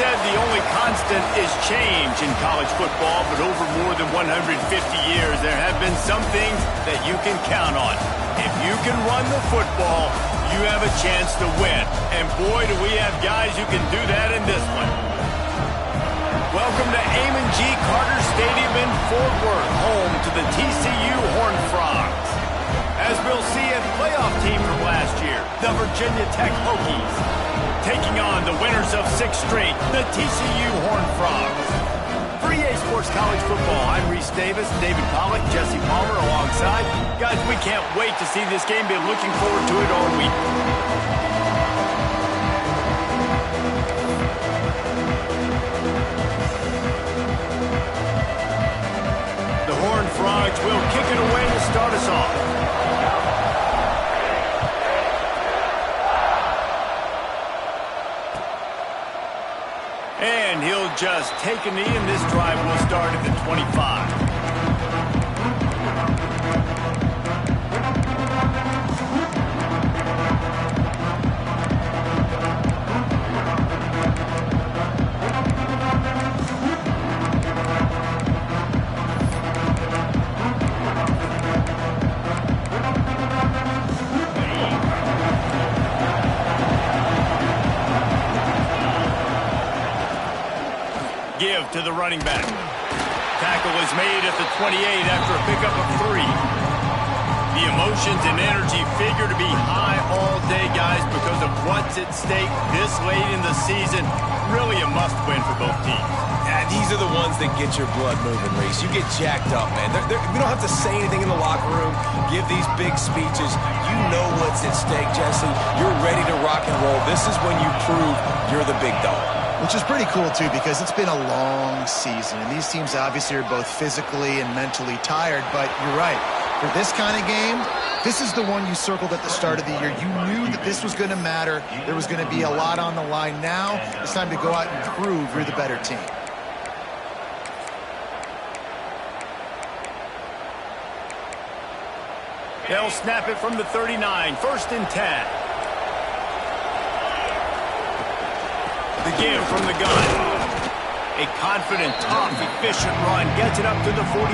said the only constant is change in college football, but over more than 150 years, there have been some things that you can count on. If you can run the football, you have a chance to win. And boy, do we have guys who can do that in this one. Welcome to Amon G. Carter Stadium in Fort Worth, home to the TCU Horned Frogs. As we'll see, a playoff team from last year, the Virginia Tech Hokies, taking on the winners of 6 straight, the TCU Horned Frogs. For EA Sports College Football, I'm Reese Davis, David Pollack, Jesse Palmer alongside. Guys, we can't wait to see this game. Been looking forward to it all week. The Horned Frogs will kick it away to start us off. And he'll just take a knee, and this drive will start at the 25. Give to the running back. Tackle is made at the 28 after a pickup of 3. The emotions and energy figure to be high all day, guys, because of what's at stake this late in the season. Really a must-win for both teams. Yeah, these are the ones that get your blood moving, Reese. You get jacked up, man. We don't have to say anything in the locker room, give these big speeches. You know what's at stake, Jesse. You're ready to rock and roll. This is when you prove you're the big dog. Which is pretty cool, too, because it's been a long season. And these teams obviously are both physically and mentally tired. But you're right. For this kind of game, this is the one you circled at the start of the year. You knew that this was going to matter. There was going to be a lot on the line. Now it's time to go out and prove you're the better team. They'll snap it from the 39. 1st and 10. The give from the gun. A confident, tough, efficient run gets it up to the 44.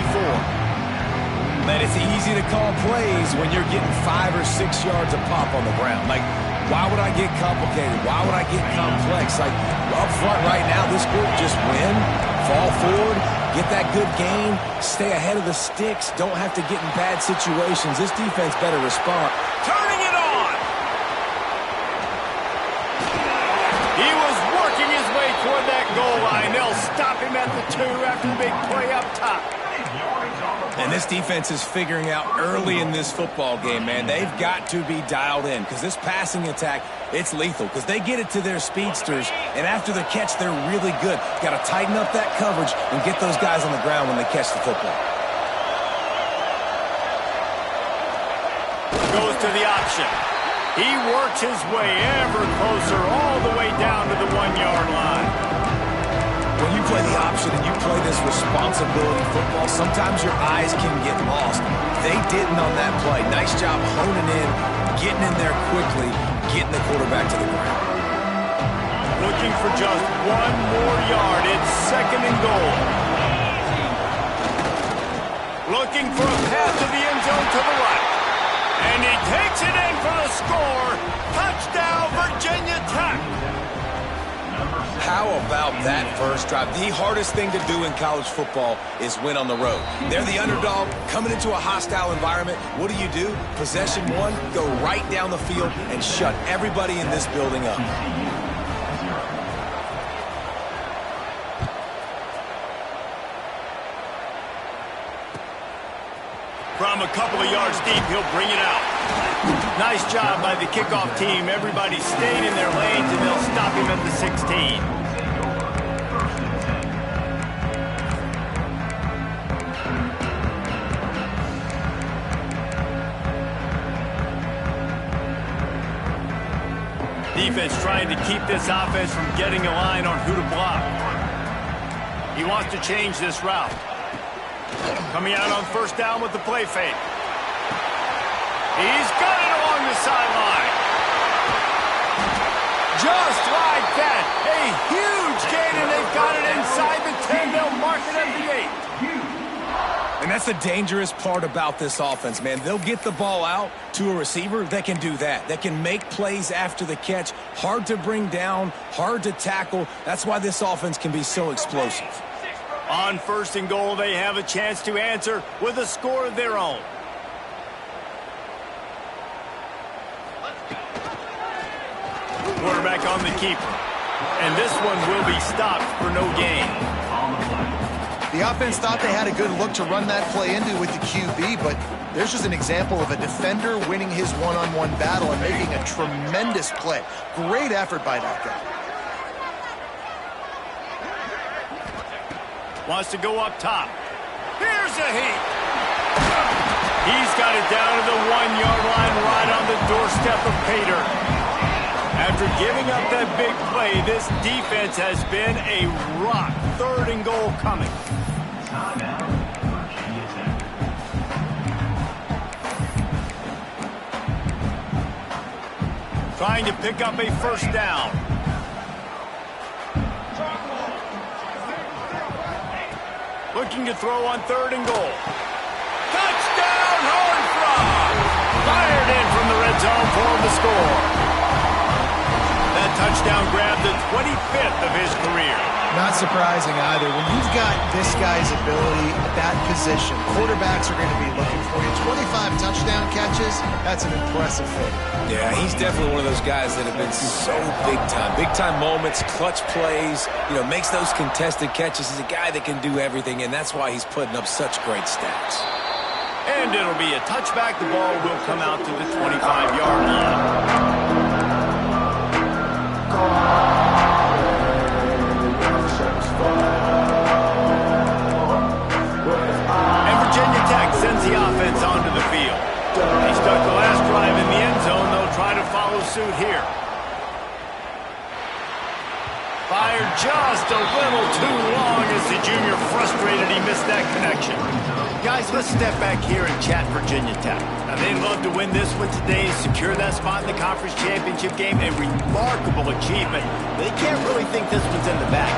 Man, it's easy to call plays when you're getting 5 or 6 yards a pop on the ground. Like, why would I get complicated? Why would I get complex? Like, up front right now, this group just win, fall forward, get that good gain, stay ahead of the sticks, don't have to get in bad situations. This defense better respond. Turning it on! He was working his way toward that goal line. They'll stop him at the 2 after the big play up top. And this defense is figuring out early in this football game, man. They've got to be dialed in because this passing attack, it's lethal because they get it to their speedsters, and after the catch, they're really good. Got to tighten up that coverage and get those guys on the ground when they catch the football. Goes to the option. He works his way ever closer all the way down to the 1-yard line. When you play the option and you play this responsibility football, sometimes your eyes can get lost. They didn't on that play. Nice job honing in, getting in there quickly, getting the quarterback to the ground. Looking for just 1 more yard. It's 2nd and goal. Looking for a path to the end zone to the right. And he takes it in for the score. Touchdown, Virginia Tech. How about that first drive? The hardest thing to do in college football is win on the road. They're the underdog coming into a hostile environment. What do? Possession 1, go right down the field and shut everybody in this building up. From a couple of yards deep, he'll bring it out. Nice job by the kickoff team. Everybody stayed in their lanes, and they'll stop him at the 16. Defense trying to keep this offense from getting a line on who to block. He wants to change this route. Coming out on 1st down with the play fake. He's got it along the sideline. Just like that, a huge gain that's the dangerous part about this offense, man. They'll get the ball out to a receiver that can do that. That can make plays after the catch. Hard to bring down, hard to tackle. That's why this offense can be so explosive. On 1st and goal, they have a chance to answer with a score of their own. Quarterback on the keeper. And this one will be stopped for no gain. The offense thought they had a good look to run that play into with the QB, but there's just an example of a defender winning his one-on-one battle and making a tremendous play. Great effort by that guy. Wants to go up top. Here's a heat. He's got it down to the 1-yard line right on the doorstep of pay dirt. After giving up that big play, this defense has been a rock. 3rd and goal coming. Trying to pick up a 1st down. Looking to throw on 3rd and goal. Touchdown, Horned Frog! Fired in from the red zone for the score. That touchdown grabbed the 25th of his career. Not surprising either. When you've got this guy's ability at that position, quarterbacks are going to be looking for you. 25 touchdown catches, that's an impressive thing. Yeah, he's definitely one of those guys that have been so big time. Big time moments, clutch plays, makes those contested catches. He's a guy that can do everything, and that's why he's putting up such great stats. And it'll be a touchback. The ball will come out to the 25-yard line. And Virginia Tech sends the offense onto the field. They stuck the last drive in the end zone. They'll try to follow suit here. Fired just a little too long as the junior frustrated he missed that connection. Guys, let's step back here and chat Virginia Tech. Now, they'd love to win this one today, secure that spot in the conference championship game, a remarkable achievement. They can't really think this one's in the bag.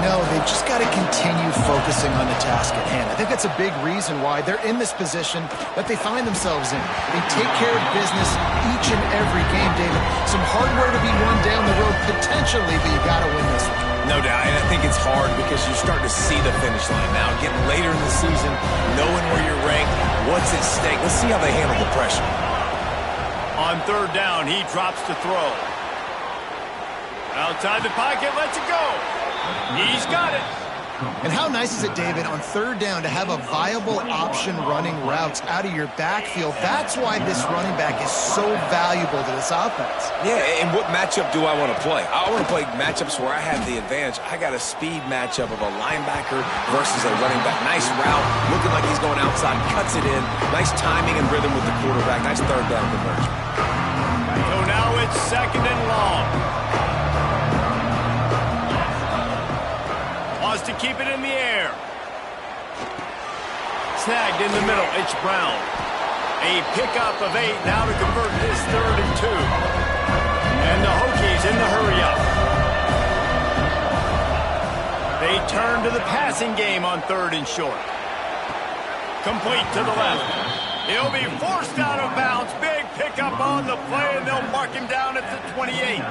No, they've just got to continue focusing on the task at hand. I think that's a big reason why they're in this position that they find themselves in. They take care of business each and every game, David. Some hardware to be won down the road potentially, but you got to win this one. No doubt, and I think it's hard because you're starting to see the finish line now. Getting later in the season, knowing where you're ranked, what's at stake. Let's see how they handle the pressure. On 3rd down, he drops to throw. Outside the pocket, lets it go. He's got it. And how nice is it, David, on 3rd down to have a viable option running routes out of your backfield? That's why this running back is so valuable to this offense. Yeah, and what matchup do I want to play? I want to play matchups where I have the advantage. I got a speed matchup of a linebacker versus a running back. Nice route, looking like he's going outside, cuts it in. Nice timing and rhythm with the quarterback. Nice 3rd down conversion. So now it's 2nd and long. Wants to keep it in the air. Snagged in the middle. It's Brown. A pickup of 8 now to convert this 3rd and 2. And the Hokies in the hurry-up. They turn to the passing game on 3rd and short. Complete to the left. He'll be forced out of bounds. Big pickup on the play, and they'll mark him down at the 28.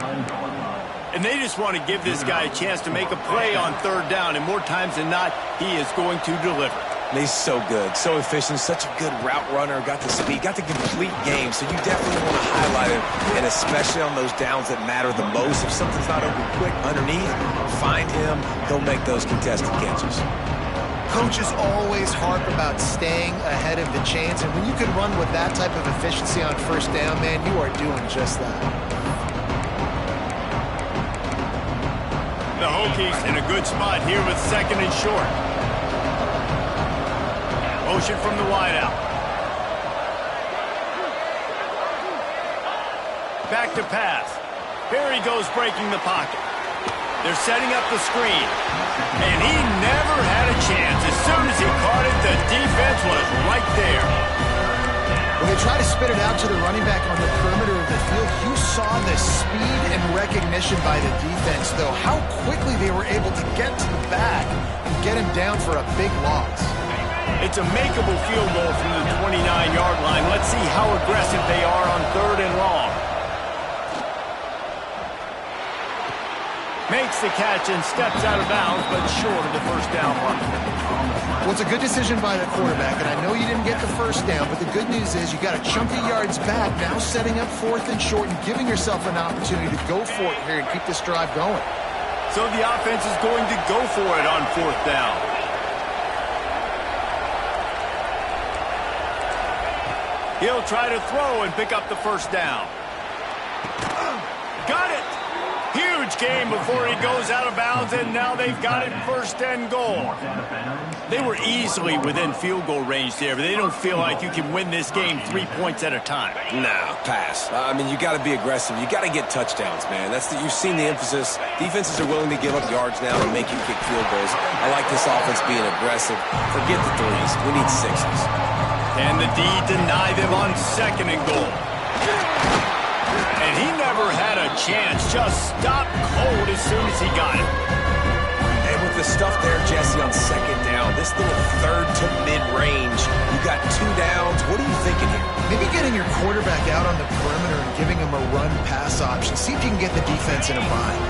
And they just want to give this guy a chance to make a play on 3rd down, and more times than not, he is going to deliver. He's so good, so efficient, such a good route runner, got the speed, got the complete game, so you definitely want to highlight him, and especially on those downs that matter the most. If something's not open quick underneath, find him, he'll make those contested catches. Coaches always harp about staying ahead of the chains, and when you can run with that type of efficiency on 1st down, man, you are doing just that. The Hokies in a good spot here with 2nd and short. Motion from the wideout. Back to pass. Here he goes breaking the pocket. They're setting up the screen. And he never had a chance. As soon as he caught it, the defense was right there. When they try to spit it out to the running back on the perimeter of the field, you saw the speed and recognition by the defense, though. How quickly they were able to get to the back and get him down for a big loss. It's a makeable field goal from the 29-yard line. Let's see how aggressive they are on 3rd and long. Makes the catch and steps out of bounds, but short of the first down mark. Well, it's a good decision by the quarterback, and I know you didn't get the first down, but the good news is you got a chunk of yards back, now setting up 4th and short and giving yourself an opportunity to go for it here and keep this drive going. So the offense is going to go for it on 4th down. He'll try to throw and pick up the first down. Got it! Huge game before he goes out of bounds, and now they've got it 1st and goal. They were easily within field goal range there, but they don't feel like you can win this game 3 points at a time. No, pass. I mean, you got to be aggressive. You got to get touchdowns, man. You've seen the emphasis. Defenses are willing to give up yards now and make you kick field goals. I like this offense being aggressive. Forget the 3s. We need 6s. And the D deny them on 2nd and goal. And he never had a chance. Just stopped cold as soon as he got it. And with the stuff there, Jesse, on 2nd down, this little 3rd to mid-range, you got 2 downs. What are you thinking here? Maybe getting your quarterback out on the perimeter and giving him a run-pass option. See if you can get the defense in a bind.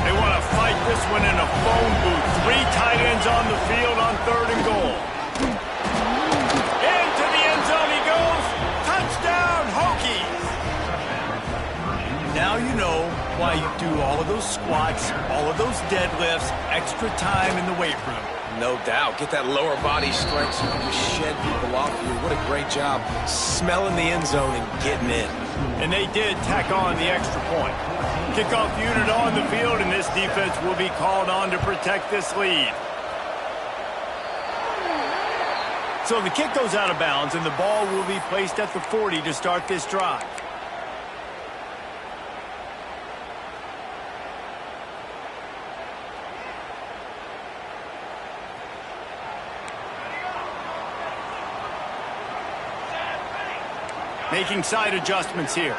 They want to fight this one in a phone booth. 3 tight ends on the field on 3rd and goal. Into the end zone he goes. Touchdown, Hokies. Now you know why you do all of those squats, all of those deadlifts, extra time in the weight room. No doubt. Get that lower body strength so you can just shed people off you. What a great job smelling the end zone and getting in. And they did tack on the extra point. Kickoff unit on the field, and this defense will be called on to protect this lead. So the kick goes out of bounds, and the ball will be placed at the 40 to start this drive. Making side adjustments here.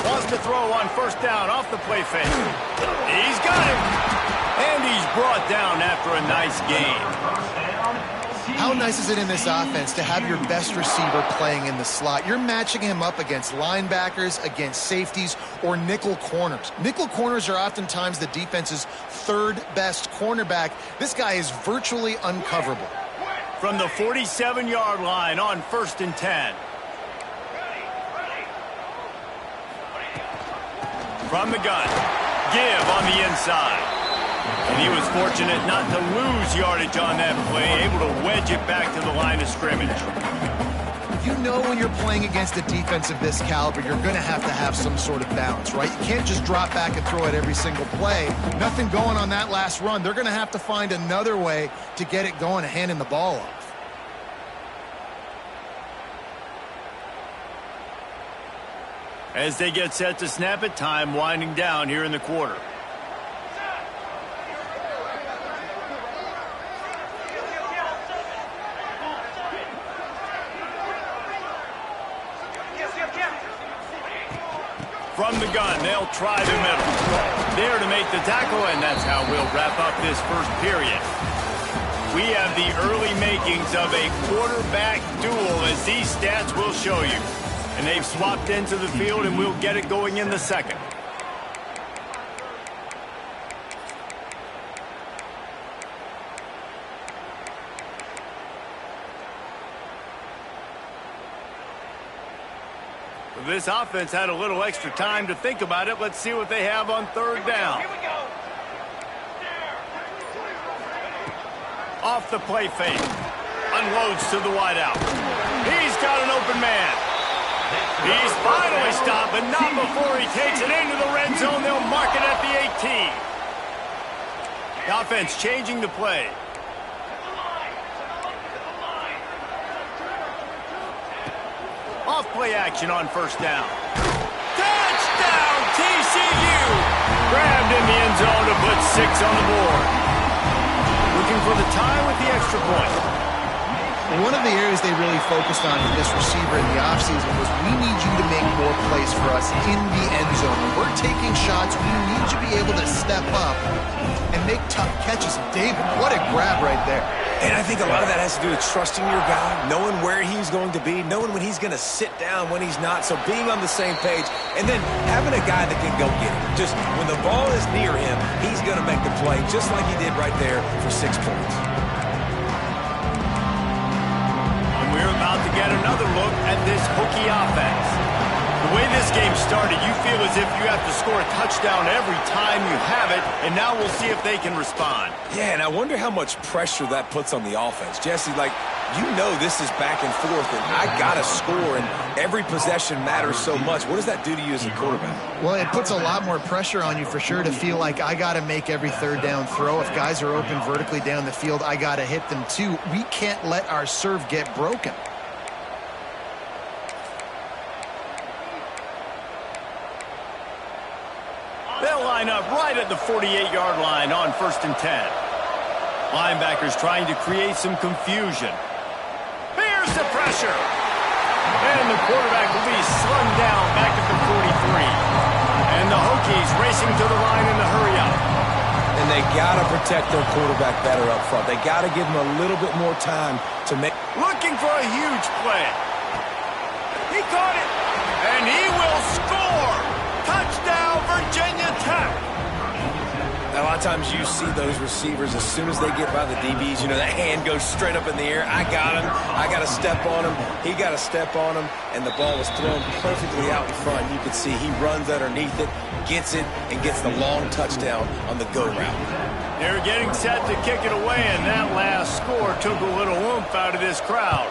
Wants to throw on 1st down off the play fake. He's got it. And he's brought down after a nice game. How nice is it in this offense to have your best receiver playing in the slot? You're matching him up against linebackers, against safeties, or nickel corners. Nickel corners are oftentimes the defense's 3rd best cornerback. This guy is virtually uncoverable. From the 47-yard line on 1st and 10. From the gun, give on the inside. And he was fortunate not to lose yardage on that play, able to wedge it back to the line of scrimmage. You know when you're playing against a defense of this caliber, you're going to have some sort of balance, right? You can't just drop back and throw it every single play. Nothing going on that last run. They're going to have to find another way to get it going and handing the ball off. As they get set to snap it, time winding down here in the quarter. From the gun, they'll try the middle. There to make the tackle, and that's how we'll wrap up this first period. We have the early makings of a quarterback duel, as these stats will show you. And they've swapped into the field, and we'll get it going in the 2nd. This offense had a little extra time to think about it. Let's see what they have on 3rd down. Here we go. Off the play fake. Unloads to the wideout. He's got an open man. He's finally stopped, but not before he takes it into the red zone. They'll mark it at the 18. The offense changing the play. Off play action on 1st down. Touchdown, TCU! Grabbed in the end zone to put 6 on the board. Looking for the tie with the extra point. One of the areas they really focused on with this receiver in the offseason was we need you to make more plays for us in the end zone. When we're taking shots, we need you to be able to step up and make tough catches. David, what a grab right there. And I think a lot of that has to do with trusting your guy, knowing where he's going to be, knowing when he's going to sit down, when he's not. So being on the same page, and then having a guy that can go get it. Just when the ball is near him, he's going to make the play, just like he did right there for 6 points. And we're about to get another look at this Hokie offense. The way this game started, you feel as if you have to score a touchdown every time you have it, and now we'll see if they can respond. Yeah, and I wonder how much pressure that puts on the offense. Jesse, like, you know this is back and forth, and I got to score, and every possession matters so much. What does that do to you as a quarterback? Well, it puts a lot more pressure on you for sure to feel like I got to make every third down throw. If guys are open vertically down the field, I got to hit them too. We can't let our serve get broken. They'll line up right at the 48-yard line on 1st and 10. Linebackers trying to create some confusion. Here's the pressure. And the quarterback will be slung down back at the 43. And the Hokies racing to the line in the hurry-up. And they got to protect their quarterback better up front. They got to give him a little bit more time to make... Looking for a huge play. He caught it. And he will score. Touchdown, Virginia Tech. A lot of times you see those receivers, as soon as they get by the DBs, you know, that hand goes straight up in the air. I got him. I got to step on him. He got to step on him. And the ball was thrown perfectly out in front. You can see he runs underneath it, gets it, and gets the long touchdown on the go route. They're getting set to kick it away, and that last score took a little oomph out of this crowd.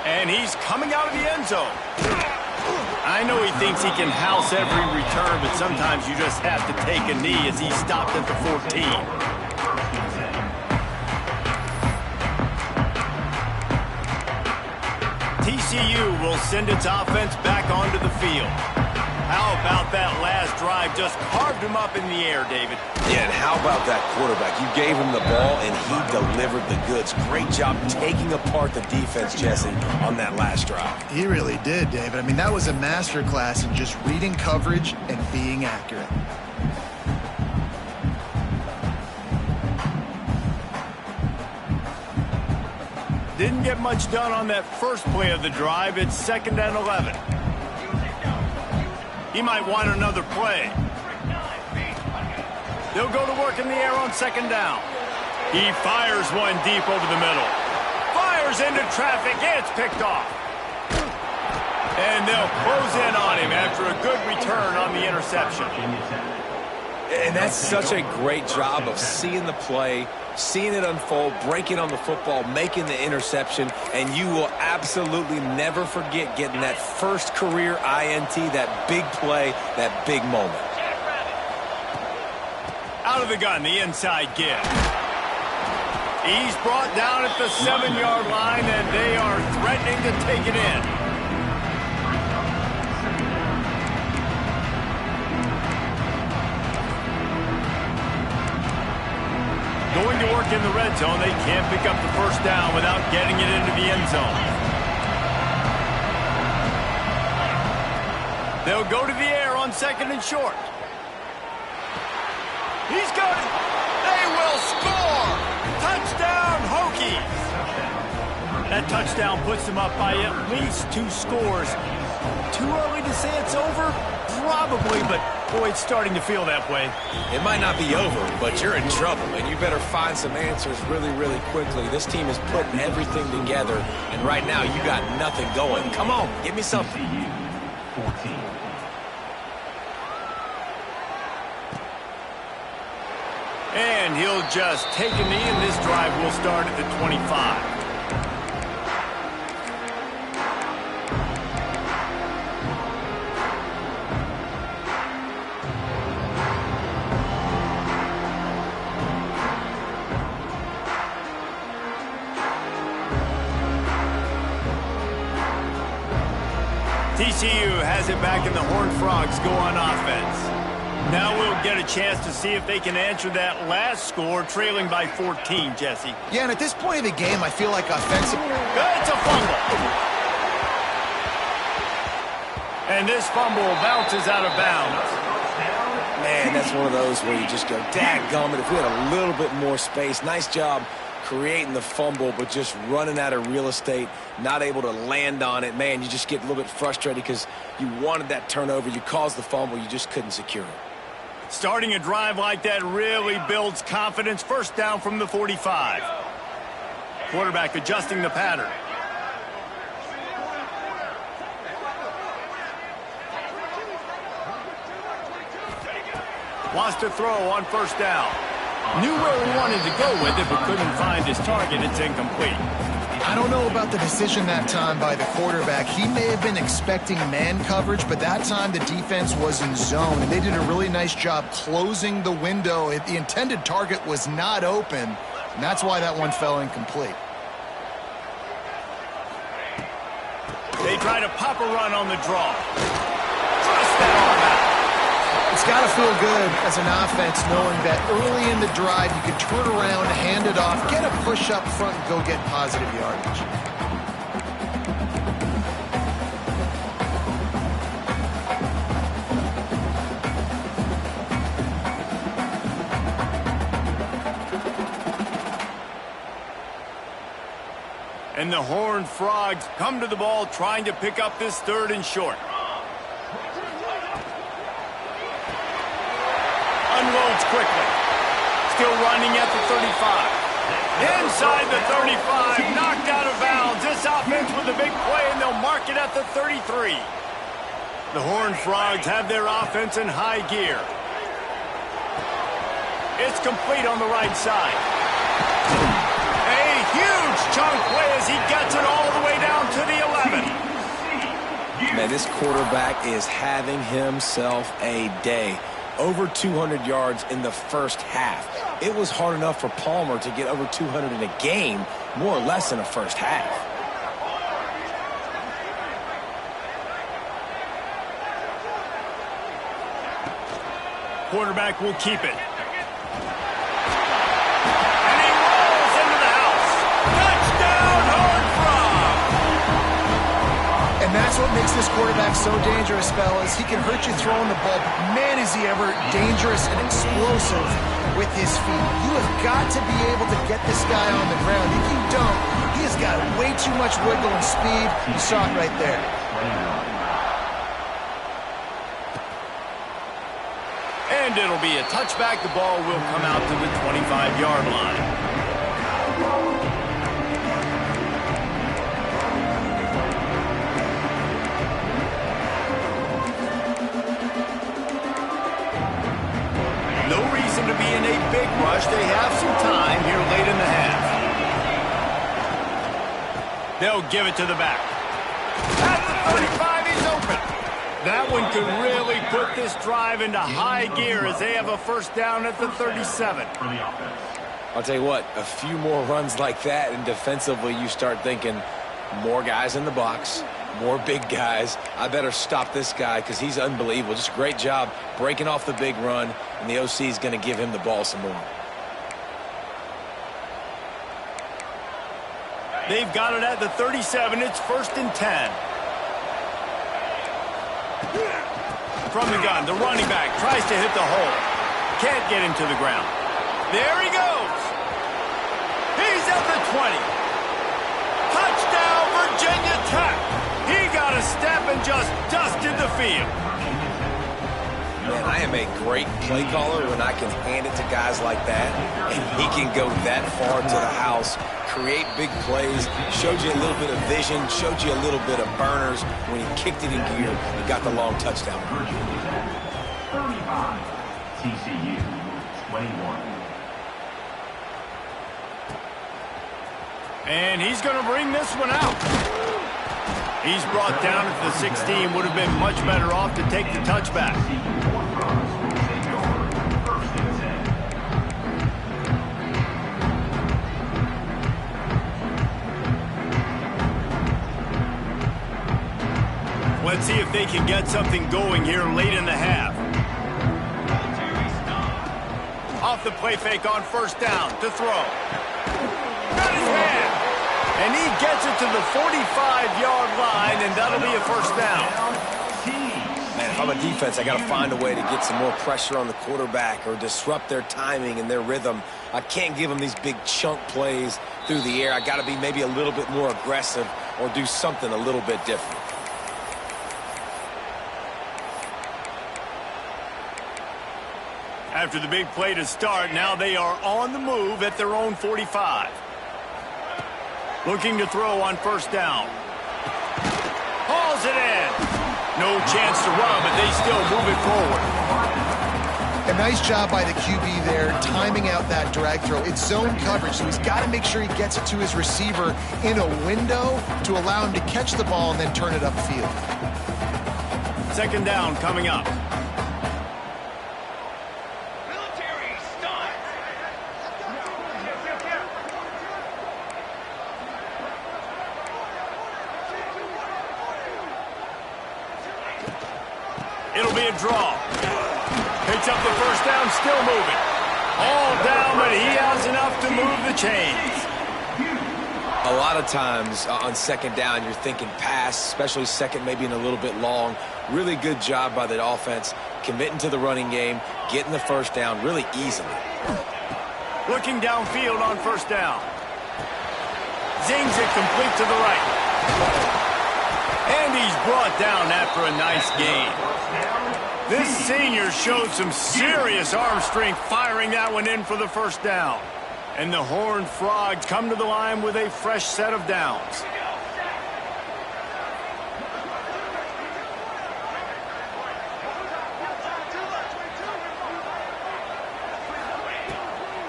And he's coming out of the end zone. I know he thinks he can house every return, but sometimes you just have to take a knee as he stopped at the 14. TCU will send its offense back onto the field. How about that last drive? Just carved him up in the air, David. Yeah, and how about that quarterback? You gave him the ball, and he delivered the goods. Great job taking apart the defense, Jesse, on that last drive. He really did, David. I mean, that was a masterclass in just reading coverage and being accurate. Didn't get much done on that first play of the drive. It's 2nd and 11. He might want another play. They'll go to work in the air on 2nd down. He fires one deep over the middle. Fires into traffic. It's picked off. And they'll close in on him after a good return on the interception. And that's such a great job of seeing the play, seeing it unfold, breaking on the football, making the interception, and you will absolutely never forget getting that first career INT, that big play, that big moment. Out of the gun, the inside give. He's brought down at the 7-yard line, and they are threatening to take it in. Going to work in the red zone. They can't pick up the first down without getting it into the end zone. They'll go to the air on 2nd and short. He's got it. They will score. Touchdown, Hokies. That touchdown puts them up by at least 2 scores. Too early to say it's over? Probably, but boy, it's starting to feel that way. It might not be over, but you're in trouble, and you better find some answers really, really quickly. This team is putting everything together, and right now you got nothing going. Come on, give me something. And he'll just take a knee, and this drive will start at the 25. TCU has it back, and the Horned Frogs go on offense. Now we'll get a chance to see if they can answer that last score, trailing by 14, Jesse. Yeah, and at this point of the game, I feel like offensive... It's a fumble. And this fumble bounces out of bounds. Man, that's one of those where you just go, dadgummit, if we had a little bit more space. Nice job creating the fumble, but just running out of real estate, not able to land on it. Man, you just get a little bit frustrated because you wanted that turnover. You caused the fumble. You just couldn't secure it. Starting a drive like that really builds confidence. First down from the 45. Quarterback adjusting the pattern. Wants to throw on first down. Knew where he wanted to go with it, but couldn't find his target. It's incomplete. I don't know about the decision that time by the quarterback. He may have been expecting man coverage, but that time the defense was in zone, and they did a really nice job closing the window. The intended target was not open, and that's why that one fell incomplete. They try to pop a run on the draw. Thrust that arm out. It's got to feel good as an offense knowing that early in the drive you can turn around, hand it off, get a push up front, and go get positive yardage. And the Horned Frogs come to the ball trying to pick up this 3rd and short. Unloads quickly. Still running at the 35. Inside the 35, knocked out of bounds. This offense with a big play, and they'll mark it at the 33. The Horned Frogs have their offense in high gear. It's complete on the right side. A huge chunk play as he gets it all the way down to the 11. Man, this quarterback is having himself a day. Over 200 yards in the first half. It was hard enough for Palmer to get over 200 in a game, more or less in the first half. Quarterback will keep it. And he rolls into the house. Touchdown, Horned Frogs! And that's what makes this quarterback so dangerous, fellas. He can hurt you throwing the ball, but man, is he ever dangerous and explosive with his feet. You have got to be able to get this guy on the ground. If you don't, he has got way too much wiggle and speed. You saw it right there. And it'll be a touchback. The ball will come out to the 25-yard line. No reason to be in a big rush. They have some time here late in the half. They'll give it to the back. At the 35, he's open. That one could really put this drive into high gear as they have a first down at the 37. I'll tell you what, a few more runs like that, and defensively you start thinking more guys in the box, more big guys. I better stop this guy because he's unbelievable. Just a great job breaking off the big run, and the OC is going to give him the ball some more. They've got it at the 37. It's 1st and 10. From the gun, the running back tries to hit the hole. Can't get him to the ground. There he goes. He's at the 20. Touchdown, Virginia Tech. He got a step and just dusted the field. Man, I am a great play caller when I can hand it to guys like that, and he can go that far to the house, create big plays, showed you a little bit of vision, showed you a little bit of burners. When he kicked it in gear, he got the long touchdown. 35, TCU, 21. And he's going to bring this one out. He's brought down at the 16. Would have been much better off to take the touchback. Let's see if they can get something going here late in the half. Off the play fake on first down to throw. Got his hand. And he gets it to the 45-yard line, and that'll be a first down. Man, if I'm a defense, I got to find a way to get some more pressure on the quarterback or disrupt their timing and their rhythm. I can't give them these big chunk plays through the air. I got to be maybe a little bit more aggressive or do something a little bit different. After the big play to start, now they are on the move at their own 45. Looking to throw on first down. Hauls it in. No chance to run, but they still move it forward. A nice job by the QB there, timing out that drag throw. It's zone coverage, so he's got to make sure he gets it to his receiver in a window to allow him to catch the ball and then turn it upfield. Second down coming up. It'll be a draw. Picks up the first down, still moving. All down, but he has enough to move the chains. A lot of times on second down, you're thinking pass, especially second maybe in a little bit long. Really good job by the offense, committing to the running game, getting the first down really easily. Looking downfield on first down. Zings it complete to the right. And he's brought down after a nice gain. This senior showed some serious arm strength firing that one in for the first down. And the Horned Frogs come to the line with a fresh set of downs.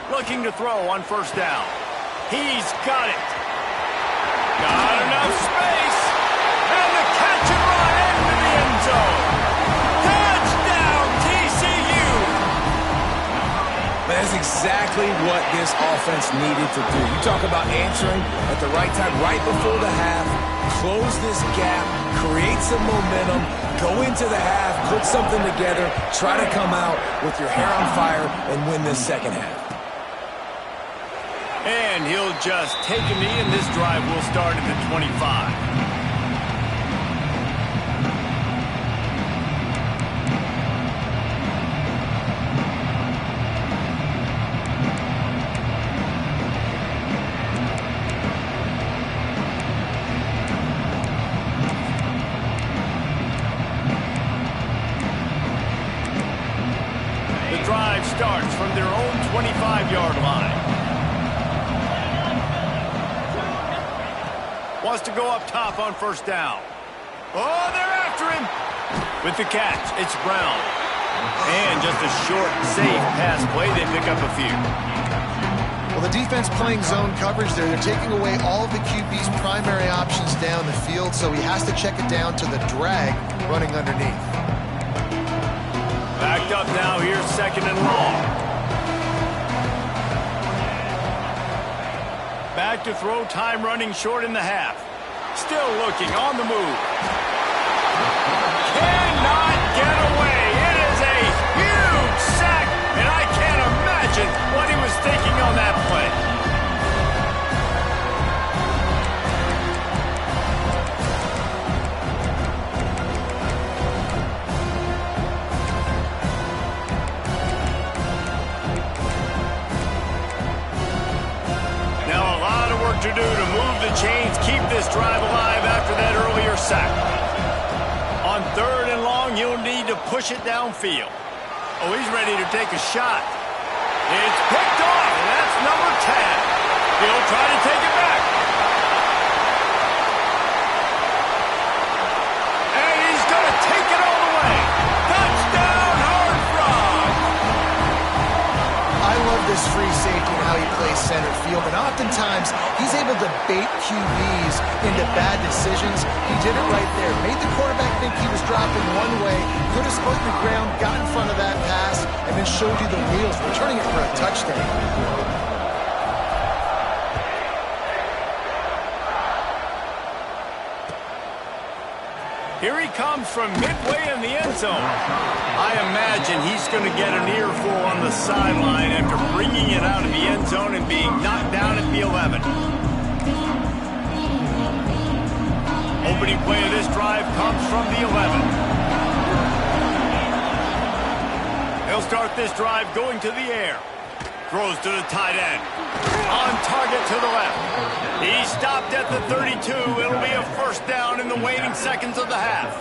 Looking to throw on first down. He's got it. Got enough space. And the catch and run into the end zone. Touchdown, TCU. That's exactly what this offense needed to do. You talk about answering at the right time, right before the half, close this gap, create some momentum, go into the half, put something together, try to come out with your hair on fire and win this second half. And he'll just take a knee, and this drive will start at the 25. The drive starts from their own 25-yard line. Wants to go up top on first down. Oh, they're after him. With the catch, it's Brown. And just a short, safe pass play. They pick up a few. Well, the defense playing zone coverage there. They're taking away all of the QB's primary options down the field, so he has to check it down to the drag running underneath. Backed up now. Here's second and long. Back to throw, time running short in the half. Still looking, on the move. Cannot get away. It is a huge sack, and I can't imagine what he was thinking on that play. To do to move the chains, keep this drive alive after that earlier sack. On third and long, you'll need to push it downfield. Oh, he's ready to take a shot. It's picked off, and that's number 10. He'll try to take it back. And he's going to take it all the way. Touchdown, Horned Frogs. I love this free safety and how he plays center field, and oftentimes he's able to bait QBs into bad decisions. He did it right there. Made the quarterback think he was dropping one way, put his foot in the ground, got in front of that pass, and then showed you the wheels, returning it for a touchdown. Here he comes from midway in the end zone. I imagine he's going to get an earful on the sideline after bringing it out of the end zone and being knocked down at the 11. Opening play of this drive comes from the 11. start this drive going to the air. Throws to the tight end. On target to the left. He stopped at the 32. It'll be a first down in the waning seconds of the half.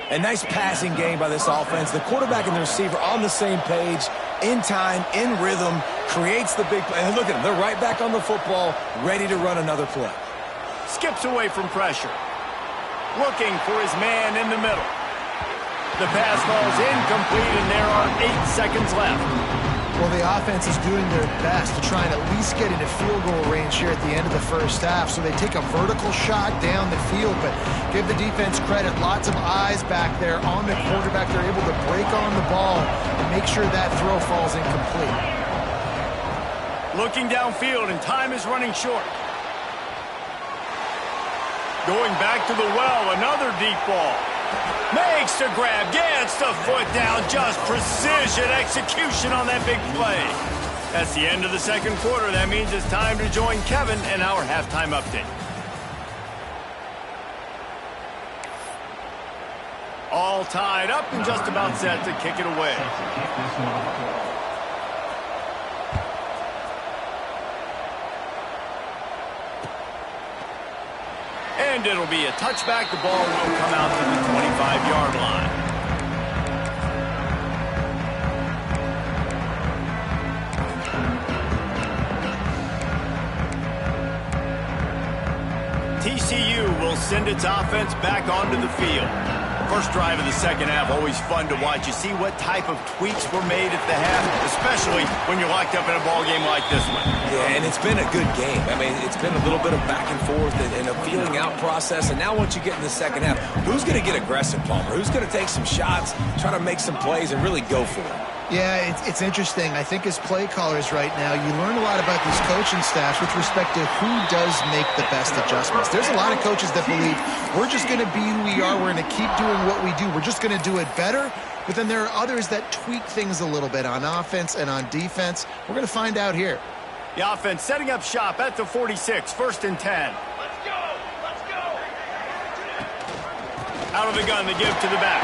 A nice passing game by this offense. The quarterback and the receiver on the same page, in time, in rhythm, creates the big play. And look at them. They're right back on the football, ready to run another play. Skips away from pressure. Looking for his man in the middle. The pass falls incomplete, and there are 8 seconds left. Well, the offense is doing their best to try and at least get into field goal range here at the end of the first half. So they take a vertical shot down the field, but give the defense credit. Lots of eyes back there on the quarterback. They're able to break on the ball and make sure that throw falls incomplete. Looking downfield, and time is running short. Going back to the well, another deep ball. Makes the grab, gets the foot down, just precision execution on that big play. That's the end of the second quarter. That means it's time to join Kevin in our halftime update. All tied up and just about set to kick it away. And it'll be a touchback. The ball will come out to the 25-yard line. TCU will send its offense back onto the field. First drive of the second half, always fun to watch. You see what type of tweaks were made at the half, especially when you're locked up in a ball game like this one. Yeah, and it's been a good game. I mean, it's been a little bit of back and forth and a feeling out process. And now once you get in the second half, who's going to get aggressive, Palmer? Who's going to take some shots, try to make some plays, and really go for it? Yeah, it's interesting. I think as play callers right now, you learn a lot about these coaching staffs with respect to who does make the best adjustments. There's a lot of coaches that believe we're just going to be who we are. We're going to keep doing what we do. We're just going to do it better. But then there are others that tweak things a little bit on offense and on defense. We're going to find out here. The offense setting up shop at the 46, 1st and 10. Let's go! Let's go! Out of the gun, they give to the back.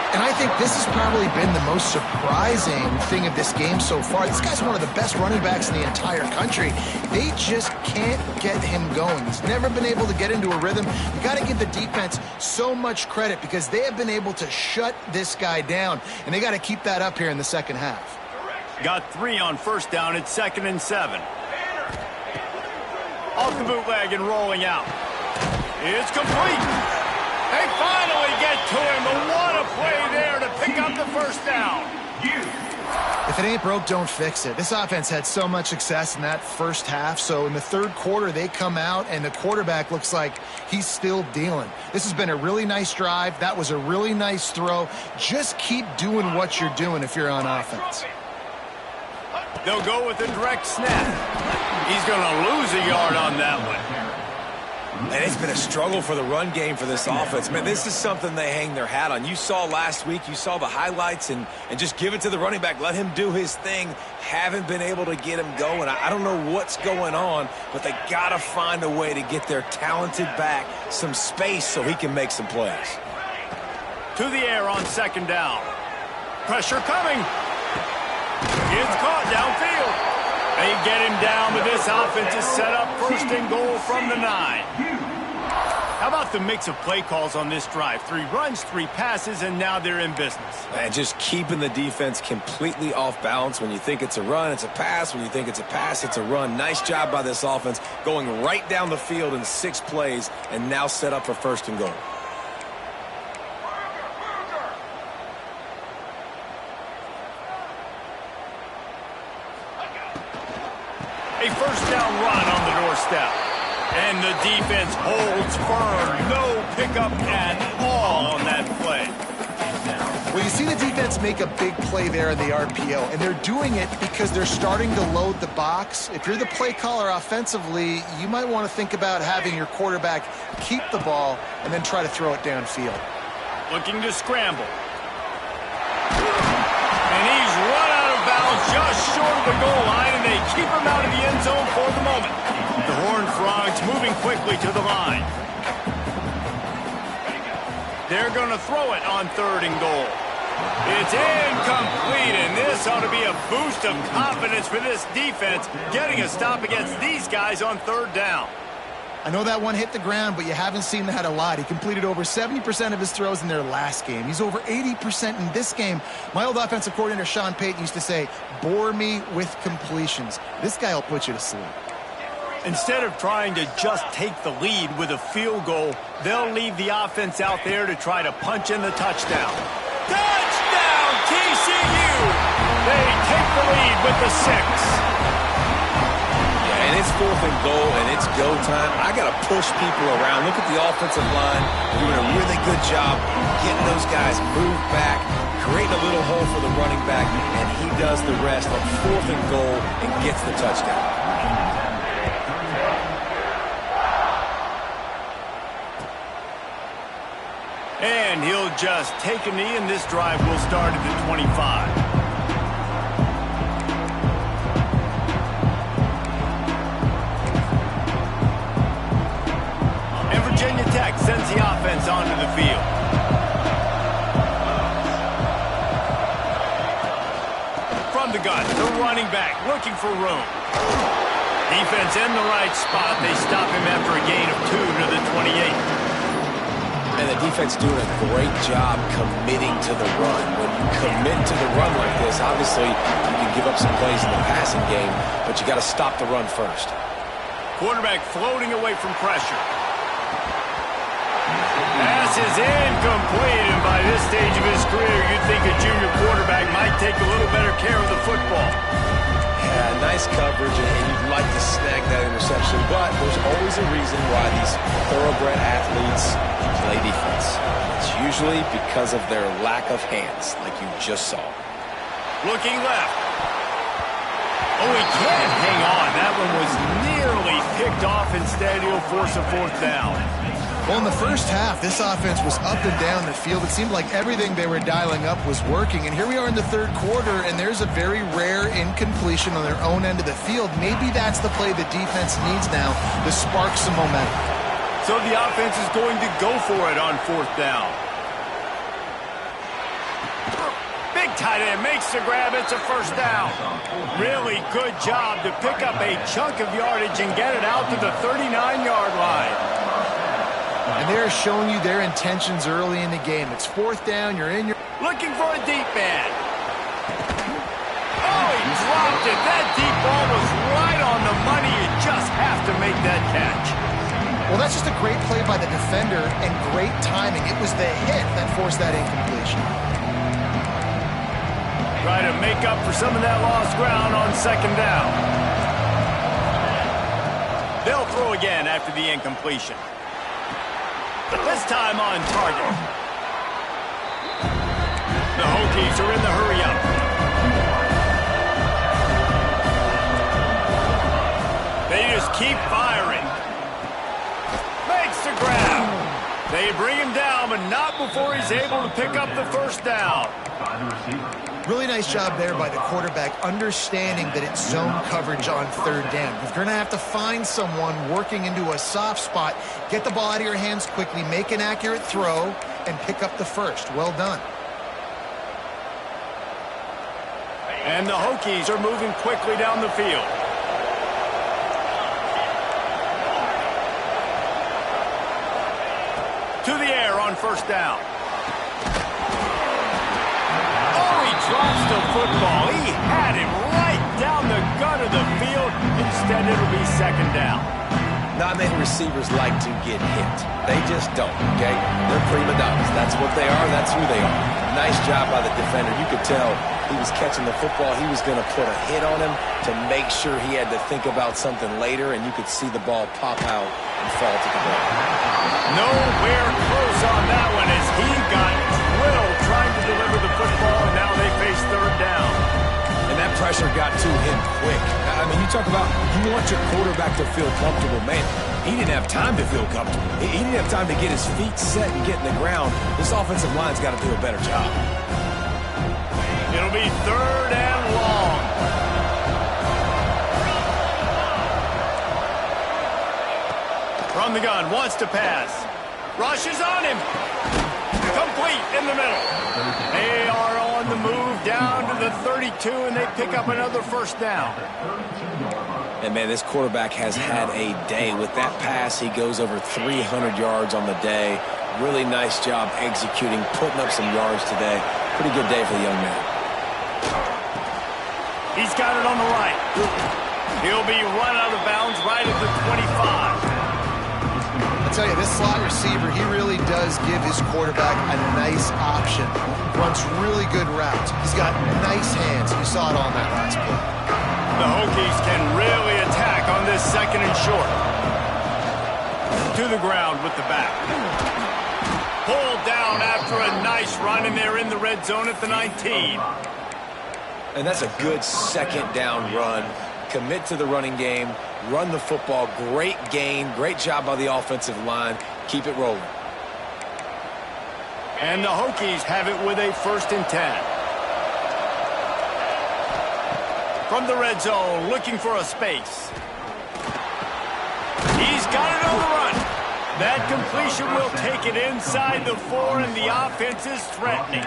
And I think this has probably been the most surprising thing of this game so far. This guy's one of the best running backs in the entire country. They just can't get him going. He's never been able to get into a rhythm. You got to give the defense so much credit because they have been able to shut this guy down, and they got to keep that up here in the second half. Got 3 on first down. It's 2nd and 7. Off the bootleg and rolling out. It's complete. They finally get to him, but what a play there to pick up the first down. If it ain't broke, don't fix it. This offense had so much success in that first half, so in the third quarter, they come out, and the quarterback looks like he's still dealing. This has been a really nice drive. That was a really nice throw. Just keep doing what you're doing if you're on offense. They'll go with a direct snap. He's going to lose a yard on that one. And it's been a struggle for the run game for this offense. Man, this is something they hang their hat on. You saw last week, you saw the highlights, and just give it to the running back. Let him do his thing. Haven't been able to get him going. I don't know what's going on, but they got to find a way to get their talented back some space so he can make some plays. To the air on 2nd down. Pressure coming. It's caught downfield. They get him down, but this offense is set up 1st and goal from the 9. How about the mix of play calls on this drive? 3 runs, 3 passes, and now they're in business. And just keeping the defense completely off balance. When you think it's a run, it's a pass. When you think it's a pass, it's a run. Nice job by this offense going right down the field in 6 plays and now set up for 1st and goal. A first down run on the doorstep. And the defense holds firm. No pickup at all on that play. Well, you see the defense make a big play there in the RPO, and they're doing it because they're starting to load the box. If you're the play caller offensively, you might want to think about having your quarterback keep the ball and then try to throw it downfield. Looking to scramble. And he's run out of bounds just short of the goal line, and they keep him out of the end zone for the moment. The Horned Frogs moving quickly to the line. They're going to throw it on 3rd and goal. It's incomplete, and this ought to be a boost of confidence for this defense, getting a stop against these guys on third down. I know that one hit the ground, but you haven't seen that a lot. He completed over 70% of his throws in their last game. He's over 80% in this game. My old offensive coordinator, Sean Payton, used to say, bore me with completions. This guy will put you to sleep. Instead of trying to just take the lead with a field goal, they'll leave the offense out there to try to punch in the touchdown. Touchdown, TCU! They take the lead with the 6. And it's 4th and goal, and it's go time. I got to push people around. Look at the offensive line doing a really good job getting those guys moved back, creating a little hole for the running back, and he does the rest on 4th and goal and gets the touchdown. And he'll just take a knee, and this drive will start at the 25. Virginia Tech sends the offense onto the field. From the gun, the running back looking for room. Defense in the right spot. They stop him after a gain of 2 to the 28. And the defense doing a great job committing to the run. When you commit to the run like this, obviously you can give up some plays in the passing game, but you got to stop the run first. Quarterback floating away from pressure. Pass is incomplete, and by this stage of his career, you'd think a junior quarterback might take a little better care of the football. Yeah, nice coverage, and you'd like to snag that interception, but there's always a reason why these thoroughbred athletes play defense. It's usually because of their lack of hands, like you just saw. Looking left. Oh, he can't hang on. That one was nearly picked off. Instead, he'll force a 4th down. Well, in the first half, this offense was up and down the field. It seemed like everything they were dialing up was working. And here we are in the third quarter, and there's a very rare incompletion on their own end of the field. Maybe that's the play the defense needs now to spark some momentum. So the offense is going to go for it on 4th down. Big tight end makes the grab. It's a 1st down. Really good job to pick up a chunk of yardage and get it out to the 39-yard line. And they're showing you their intentions early in the game. It's 4th down. You're in your... Looking for a deep man. Oh, he dropped it. That deep ball was right on the money. You just have to make that catch. Well, that's just a great play by the defender and great timing. It was the hit that forced that incompletion. Try to make up for some of that lost ground on 2nd down. They'll throw again after the incompletion. This time on target. The Hokies are in the hurry-up. They just keep firing. Makes the grab. They bring him down, but not before he's able to pick up the 1st down. Really nice job there by the quarterback, understanding that it's zone coverage on 3rd down. You're going to have to find someone working into a soft spot, get the ball out of your hands quickly, make an accurate throw, and pick up the 1st. Well done. And the Hokies are moving quickly down the field. To the air on 1st down. Drops the football. He had him right down the gut of the field. Instead, it'll be 2nd down. Not many receivers like to get hit. They just don't, okay? They're prima donnas. That's what they are. That's who they are. Nice job by the defender. You could tell he was catching the football. He was going to put a hit on him to make sure he had to think about something later, and you could see the ball pop out and fall to the ground. Nowhere close on that one as he got drilled trying to deliver the football, and now they face 3rd down. And that pressure got to him quick. I mean, you talk about you want your quarterback to feel comfortable. Man, he didn't have time to feel comfortable. He didn't have time to get his feet set and get in the ground. This offensive line's got to do a better job. It'll be 3rd and long. From the gun, wants to pass. Rushes on him. Complete in the middle. They are on the move down to the 32, and they pick up another first down. And, man, this quarterback has had a day. With that pass, he goes over 300 yards on the day. Really nice job executing, putting up some yards today. Pretty good day for the young man. He's got it on the right. He'll be run out of bounds right at the 25. I tell you, this slot receiver, he really does give his quarterback a nice option. Runs really good routes. He's got nice hands. You saw it on that last play. The Hokies can really attack on this second and short. To the ground with the back. Pulled down after a nice run, and they're in the red zone at the 19. And that's a good second down run. Commit to the running game, run the football. Great gain, great job by the offensive line. Keep it rolling. And the Hokies have it with a 1st and 10. From the red zone, looking for a space. He's got it on the run. That completion will take it inside the 4, and the offense is threatening.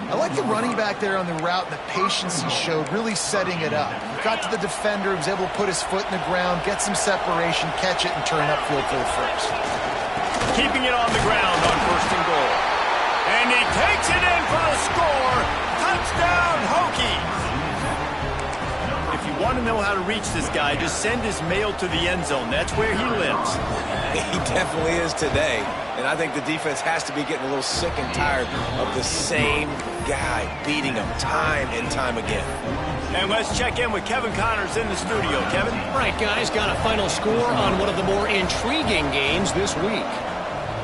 I like the running back there on the route and the patience he showed, really setting it up. He got to the defender, he was able to put his foot in the ground, get some separation, catch it, and turn upfield for the first. Keeping it on the ground on 1st and goal. And he takes it in for the score. Touchdown, Hokies! If you want to know how to reach this guy, just send his mail to the end zone. That's where he lives. He definitely is today. And I think the defense has to be getting a little sick and tired of the same guy beating them time and time again. And let's check in with Kevin Connors in the studio. Kevin? All right, guys, got a final score on one of the more intriguing games this week.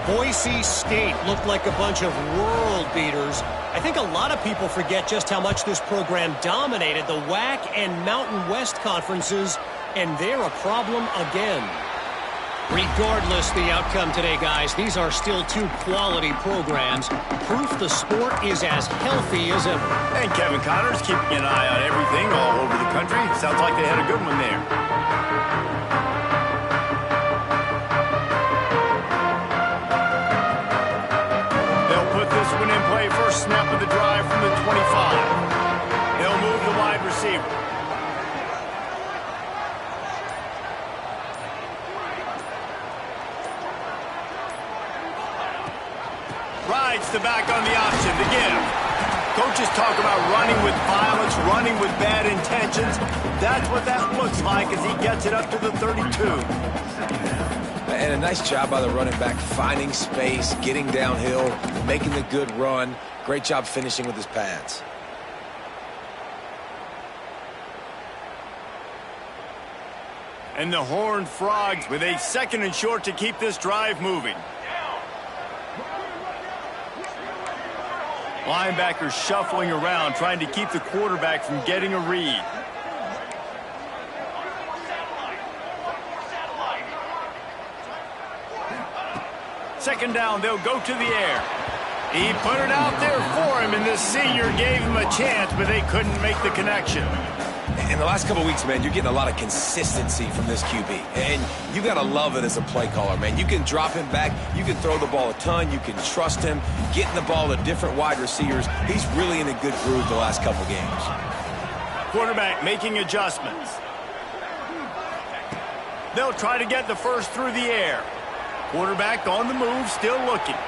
Boise State looked like a bunch of world beaters. I think a lot of people forget just how much this program dominated the WAC and Mountain West conferences, and they're a problem again. Regardless the outcome today, guys, these are still two quality programs. Proof the sport is as healthy as ever. And Kevin Connors keeping an eye on everything all over the country. Sounds like they had a good one there. They'll put this one in play. First snap of the drive from the 25. They'll move the wide receiver. Rides the back on the option to give. Coaches talk about running with violence, running with bad intentions. That's what that looks like as he gets it up to the 32. And a nice job by the running back, finding space, getting downhill, making the good run. Great job finishing with his pads. And the Horned Frogs with a 2nd and short to keep this drive moving. Linebackers shuffling around, trying to keep the quarterback from getting a read. Second down, they'll go to the air. He put it out there for him, and the senior gave him a chance, but they couldn't make the connection. In the last couple of weeks, man, you're getting a lot of consistency from this QB. And you got to love it as a play caller, man. You can drop him back. You can throw the ball a ton. You can trust him. Getting the ball to different wide receivers. He's really in a good groove the last couple games. Quarterback making adjustments. They'll try to get the first through the air. Quarterback on the move, still looking.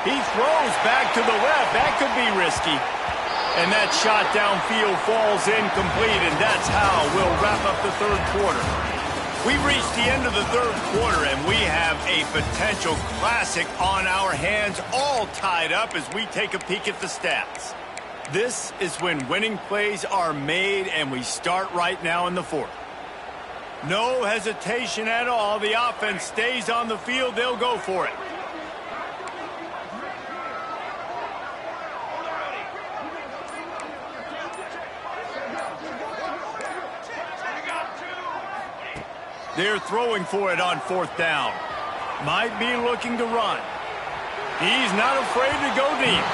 He throws back to the left. That could be risky. And that shot downfield falls incomplete, and that's how we'll wrap up the 3rd quarter. We've reached the end of the 3rd quarter, and we have a potential classic on our hands, all tied up as we take a peek at the stats. This is when winning plays are made, and we start right now in the 4th. No hesitation at all. The offense stays on the field. They'll go for it. They're throwing for it on 4th down. Might be looking to run. He's not afraid to go deep.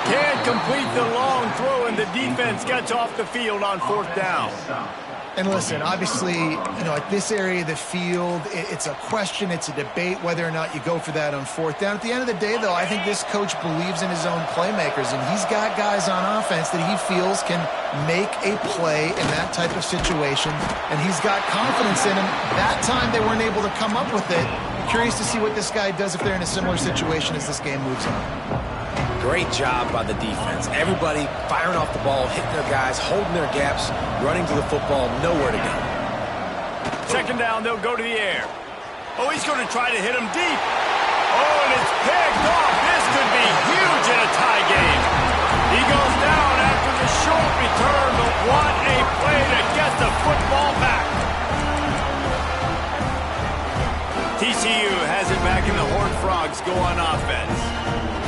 Can't complete the long throw, and the defense gets off the field on 4th down. And listen, obviously, at this area of the field, it's a question, it's a debate whether or not you go for that on fourth down. At the end of the day, though, I think this coach believes in his own playmakers, and he's got guys on offense that he feels can make a play in that type of situation, and he's got confidence in him. That time they weren't able to come up with it. Curious to see what this guy does if they're in a similar situation as this game moves on. Great job by the defense. Everybody firing off the ball, hitting their guys, holding their gaps, running to the football, nowhere to go. Second down, they'll go to the air. Oh, he's going to try to hit him deep. Oh, and it's picked off. This could be huge in a tie game. He goes down after the short return, but what a play to get the football back. TCU has it back, and the Horned Frogs go on offense.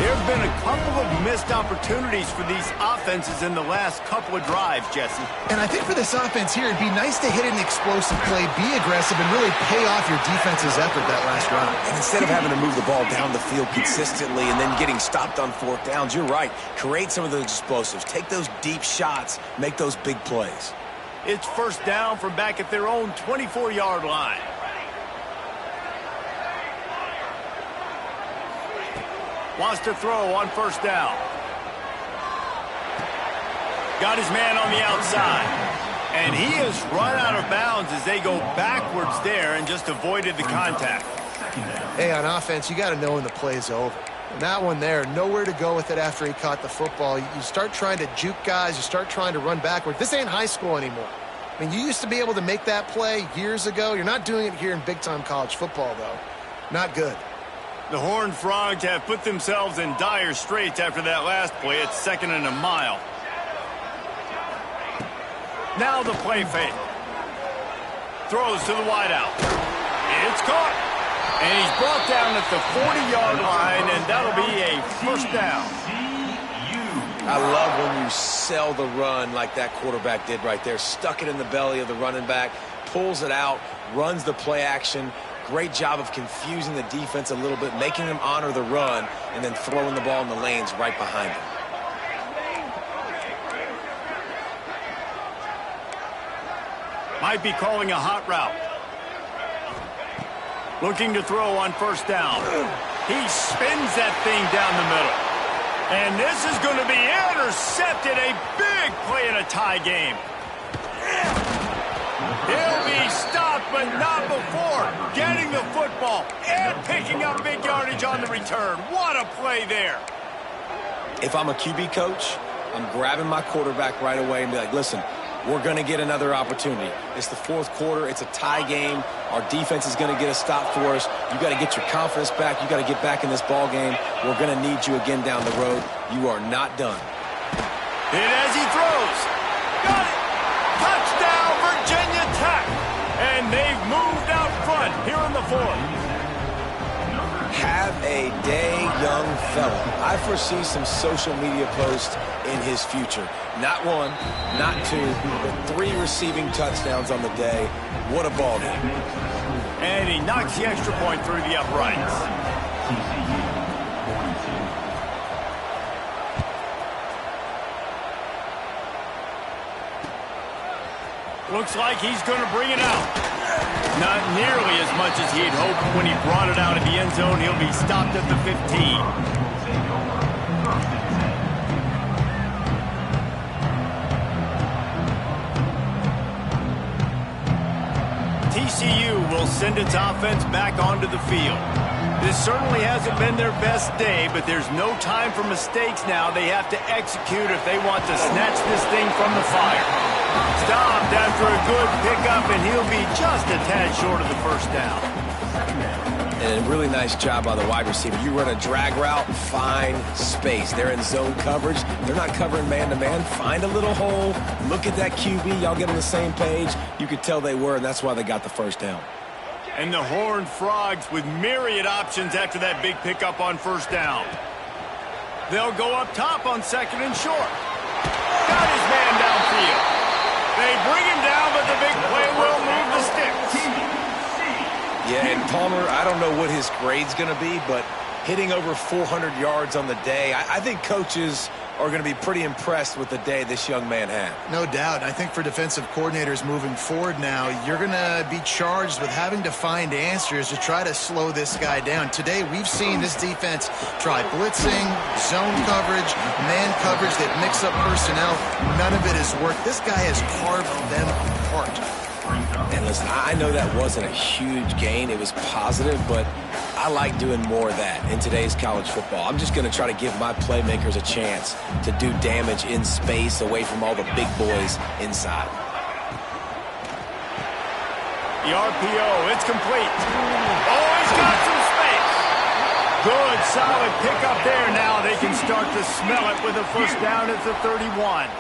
There have been a couple of missed opportunities for these offenses in the last couple of drives, Jesse. And I think for this offense here, it'd be nice to hit an explosive play, be aggressive, and really pay off your defense's effort that last drive. And instead of having to move the ball down the field consistently and then getting stopped on fourth downs, you're right. Create some of those explosives. Take those deep shots. Make those big plays. It's first down from back at their own 24-yard line. Wants to throw on first down. Got his man on the outside. And he has run out of bounds as they go backwards there and just avoided the contact. Hey, on offense, you got to know when the play's over. And that one there, nowhere to go with it after he caught the football. You start trying to juke guys. You start trying to run backwards. This ain't high school anymore. I mean, you used to be able to make that play years ago. You're not doing it here in big-time college football, though. Not good. The Horned Frogs have put themselves in dire straits after that last play. It's 2nd and a mile. Now the play fake. Throws to the wideout. It's caught. And he's brought down at the 40-yard line, and that'll be a first down. I love when you sell the run like that quarterback did right there. Stuck it in the belly of the running back, pulls it out, runs the play action. Great job of confusing the defense a little bit, making them honor the run, and then throwing the ball in the lanes right behind them. Might be calling a hot route. Looking to throw on first down. He spins that thing down the middle. And this is going to be intercepted. A big play in a tie game. He'll be stopped, but not before getting the football and picking up big yardage on the return. What a play there. If I'm a QB coach, I'm grabbing my quarterback right away and be like, listen, we're going to get another opportunity. It's the fourth quarter. It's a tie game. Our defense is going to get a stop for us. You got to get your confidence back. You got to get back in this ball game. We're going to need you again down the road. You are not done. And as he throws, got it. Touchdown, Virginia Tech. And they've moved out front here in the fourth. Have a day, young fella. I foresee some social media posts in his future. Not one, not two, but 3 receiving touchdowns on the day. What a ball game. And he knocks the extra point through the uprights. Looks like he's going to bring it out. Not nearly as much as he had hoped when he brought it out of the end zone. He'll be stopped at the 15. TCU will send its offense back onto the field. This certainly hasn't been their best day, but there's no time for mistakes now. They have to execute if they want to snatch this thing from the fire. Stopped after a good pickup, and he'll be just a tad short of the first down. And a really nice job by the wide receiver. You run a drag route, find space. They're in zone coverage. They're not covering man-to-man. Find a little hole. Look at that QB. Y'all get on the same page. You could tell they were, and that's why they got the first down. And the Horned Frogs with myriad options after that big pickup on first down. They'll go up top on second and short. Got his man downfield. They bring him down, but the big play will move the sticks. Yeah, and Palmer, I don't know what his grade's going to be, but hitting over 400 yards on the day, I think coaches are going to be pretty impressed with the day this young man had. No doubt. I think for defensive coordinators moving forward now, you're going to be charged with having to find answers to try to slow this guy down. Today, we've seen this defense try blitzing, zone coverage, man coverage. They've mixed up personnel. None of it has worked. This guy has carved them apart. And listen, I know that wasn't a huge gain. It was positive, but I like doing more of that in today's college football. I'm just going to try to give my playmakers a chance to do damage in space away from all the big boys inside. The RPO, it's complete. Oh, he's got some space. Good, solid pickup there. Now they can start to smell it with a first down at the 31.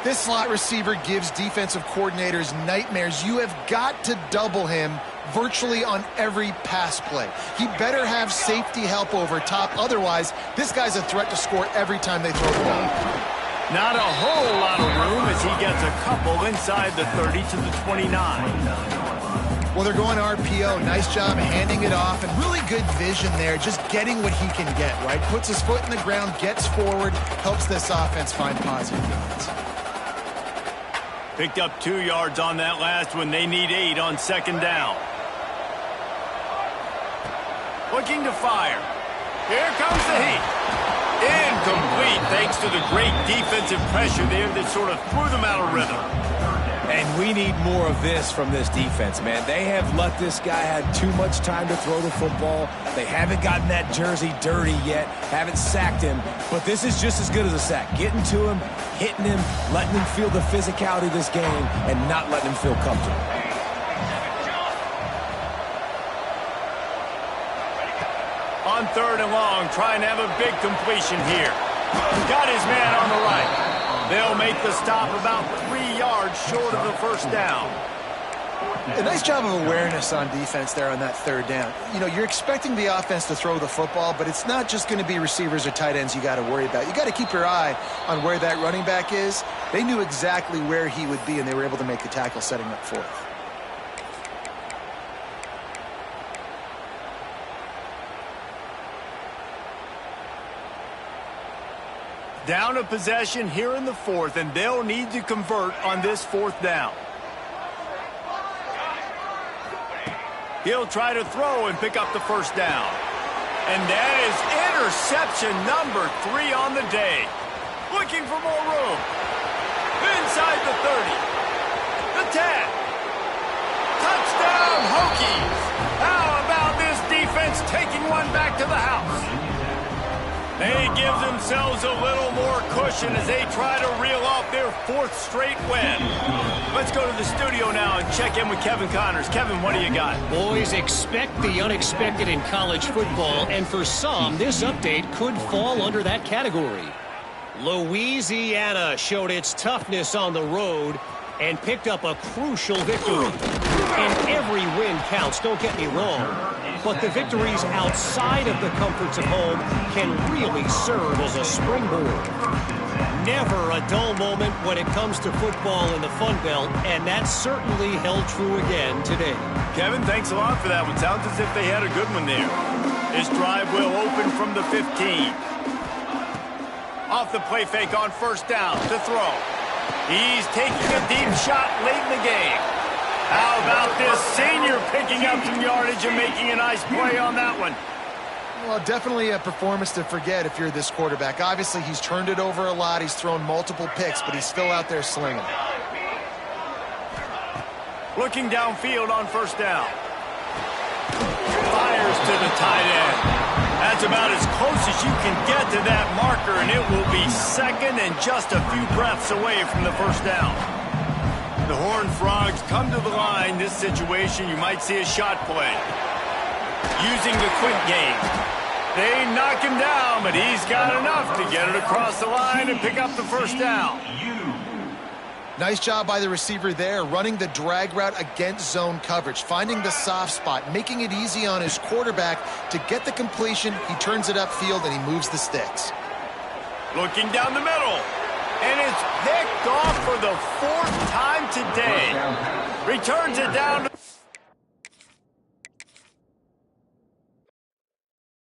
This slot receiver gives defensive coordinators nightmares. You have got to double him virtually on every pass play. He better have safety help over top. Otherwise, this guy's a threat to score every time they throw the ball. Not a whole lot of room as he gets a couple inside the 30 to the 29. Well, they're going RPO. Nice job handing it off, and really good vision there, just getting what he can get, right? Puts his foot in the ground, gets forward, helps this offense find positive yards. Picked up 2 yards on that last one. They need 8 on second down. Looking to fire. Here comes the heat. Incomplete thanks to the great defensive pressure there that sort of threw them out of rhythm. And we need more of this from this defense, man. They have let this guy have too much time to throw the football. They haven't gotten that jersey dirty yet, haven't sacked him. But this is just as good as a sack. Getting to him, hitting him, letting him feel the physicality of this game, and not letting him feel comfortable. On third and long, trying to have a big completion here. Got his man on the right. They'll make the stop about 3 yards short of the first down. A nice job of awareness on defense there on that third down. You know, you're expecting the offense to throw the football, but it's not just going to be receivers or tight ends you got to worry about. You got to keep your eye on where that running back is. They knew exactly where he would be, and they were able to make the tackle setting up fourth. Down a possession here in the fourth, and they'll need to convert on this fourth down. He'll try to throw and pick up the first down. And that is interception number 3 on the day. Looking for more room. Inside the 30. The 10. Touchdown, Hokies. How about this defense taking one back to the house? They give themselves a little more cushion as they try to reel off their 4th straight win. Let's go to the studio now and check in with Kevin Connors. Kevin, what do you got? Boys, expect the unexpected in college football, and for some, this update could fall under that category. Louisiana showed its toughness on the road and picked up a crucial victory. And every win counts, don't get me wrong. But the victories outside of the comforts of home can really serve as a springboard. Never a dull moment when it comes to football in the Fun Belt, and that certainly held true again today. Kevin, thanks a lot for that one. Sounds as if they had a good one there. This drive will open from the 15. Off the play fake on first down to throw. He's taking a deep shot late in the game. How about this senior picking up some yardage and making a nice play on that one? Well, definitely a performance to forget if you're this quarterback. Obviously, he's turned it over a lot. He's thrown multiple picks, but he's still out there slinging. Looking downfield on first down. Fires to the tight end. That's about as close as you can get to that marker, and it will be second and just a few breaths away from the first down. The Horned Frogs come to the line. This situation, you might see a shot play. Using the quick game. They knock him down, but he's got enough to get it across the line and pick up the first down. Nice job by the receiver there, running the drag route against zone coverage, finding the soft spot, making it easy on his quarterback to get the completion. He turns it upfield, and he moves the sticks. Looking down the middle. And it's picked off for the 4th time today. Returns it down to